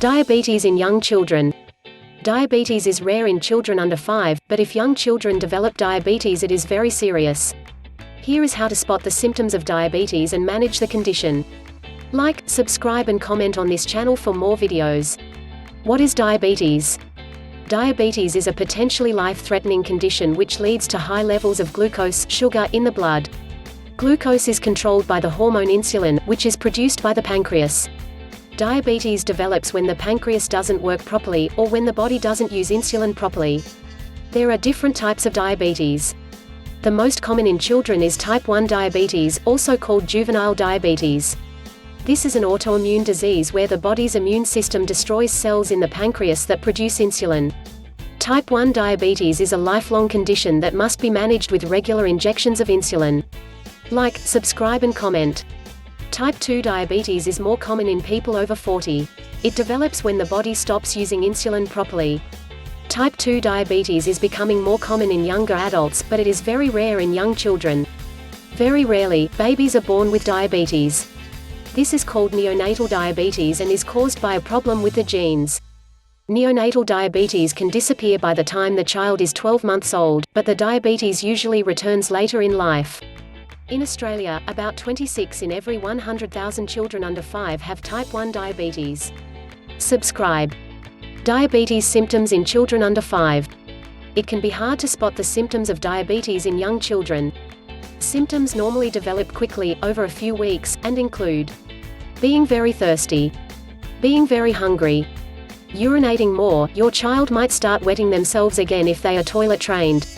Diabetes in young children. Diabetes is rare in children under 5, but if young children develop diabetes, it is very serious. Here is how to spot the symptoms of diabetes and manage the condition. Like, subscribe and comment on this channel for more videos. What is diabetes? Diabetes is a potentially life-threatening condition which leads to high levels of glucose, sugar, in the blood. Glucose is controlled by the hormone insulin, which is produced by the pancreas. Diabetes develops when the pancreas doesn't work properly, or when the body doesn't use insulin properly. There are different types of diabetes. The most common in children is type 1 diabetes, also called juvenile diabetes. This is an autoimmune disease where the body's immune system destroys cells in the pancreas that produce insulin. Type 1 diabetes is a lifelong condition that must be managed with regular injections of insulin. Like, subscribe and comment. Type 2 diabetes is more common in people over 40. It develops when the body stops using insulin properly. Type 2 diabetes is becoming more common in younger adults, but it is very rare in young children. Very rarely, babies are born with diabetes. This is called neonatal diabetes and is caused by a problem with the genes. Neonatal diabetes can disappear by the time the child is 12 months old, but the diabetes usually returns later in life. In Australia, about 26 in every 100,000 children under 5 have type 1 diabetes. Subscribe. Diabetes symptoms in children under 5. It can be hard to spot the symptoms of diabetes in young children. Symptoms normally develop quickly, over a few weeks, and include being very thirsty, being very hungry, urinating more. Your child might start wetting themselves again if they are toilet trained,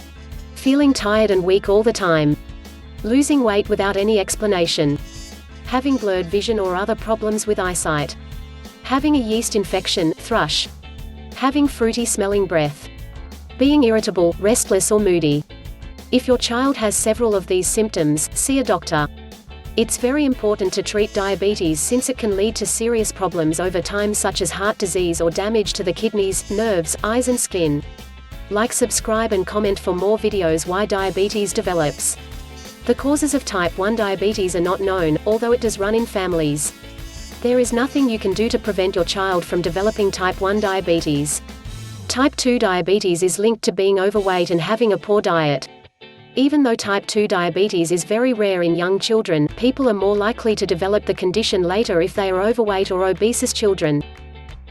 feeling tired and weak all the time, losing weight without any explanation, having blurred vision or other problems with eyesight, having a yeast infection, thrush, having fruity smelling breath, being irritable, restless or moody. If your child has several of these symptoms, see a doctor. It's very important to treat diabetes since it can lead to serious problems over time such as heart disease or damage to the kidneys, nerves, eyes and skin. Like, subscribe and comment for more videos why diabetes develops. The causes of type 1 diabetes are not known, although it does run in families. There is nothing you can do to prevent your child from developing type 1 diabetes. Type 2 diabetes is linked to being overweight and having a poor diet. Even though type 2 diabetes is very rare in young children, people are more likely to develop the condition later if they are overweight or obese as children.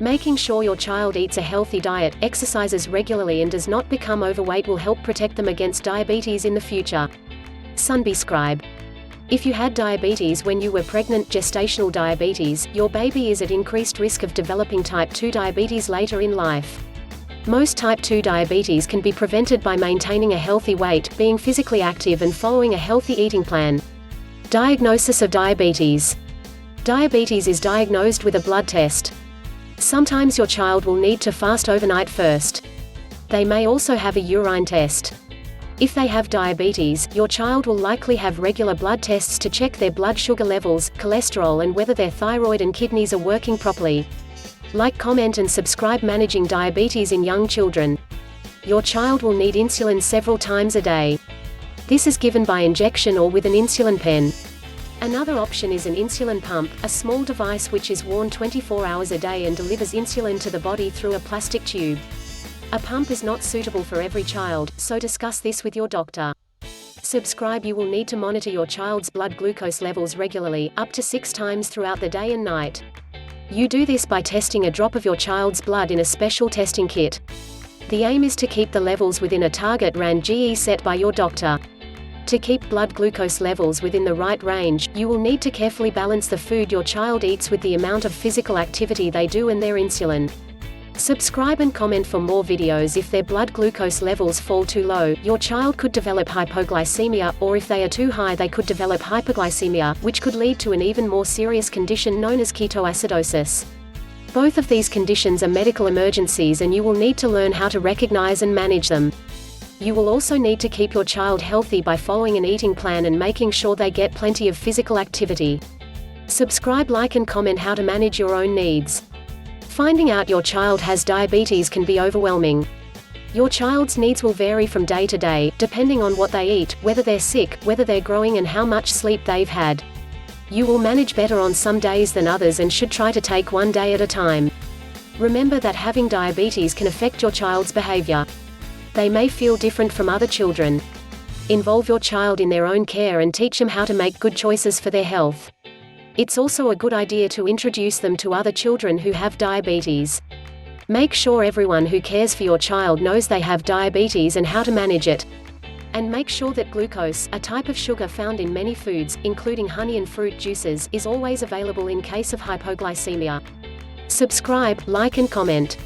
Making sure your child eats a healthy diet, exercises regularly and does not become overweight will help protect them against diabetes in the future. Subscribe. If you had diabetes when you were pregnant, gestational diabetes, your baby is at increased risk of developing type 2 diabetes later in life. Most type 2 diabetes can be prevented by maintaining a healthy weight, being physically active and following a healthy eating plan. Diagnosis of diabetes. Diabetes is diagnosed with a blood test. Sometimes your child will need to fast overnight first. They may also have a urine test. If they have diabetes, your child will likely have regular blood tests to check their blood sugar levels, cholesterol and whether their thyroid and kidneys are working properly. Like, comment and subscribe. Managing diabetes in young children. Your child will need insulin several times a day. This is given by injection or with an insulin pen. Another option is an insulin pump, a small device which is worn 24 hours a day and delivers insulin to the body through a plastic tube. A pump is not suitable for every child, so discuss this with your doctor. Subscribe. You will need to monitor your child's blood glucose levels regularly, up to 6 times throughout the day and night. You do this by testing a drop of your child's blood in a special testing kit. The aim is to keep the levels within a target range set by your doctor. To keep blood glucose levels within the right range, you will need to carefully balance the food your child eats with the amount of physical activity they do and their insulin. Subscribe and comment for more videos. If their blood glucose levels fall too low, your child could develop hypoglycemia, or if they are too high they could develop hyperglycemia, which could lead to an even more serious condition known as ketoacidosis. Both of these conditions are medical emergencies and you will need to learn how to recognize and manage them. You will also need to keep your child healthy by following an eating plan and making sure they get plenty of physical activity. Subscribe, like and comment how to manage your own needs. Finding out your child has diabetes can be overwhelming. Your child's needs will vary from day to day, depending on what they eat, whether they're sick, whether they're growing and how much sleep they've had. You will manage better on some days than others and should try to take one day at a time. Remember that having diabetes can affect your child's behavior. They may feel different from other children. Involve your child in their own care and teach them how to make good choices for their health. It's also a good idea to introduce them to other children who have diabetes. Make sure everyone who cares for your child knows they have diabetes and how to manage it. And make sure that glucose, a type of sugar found in many foods, including honey and fruit juices, is always available in case of hypoglycemia. Subscribe, like and comment.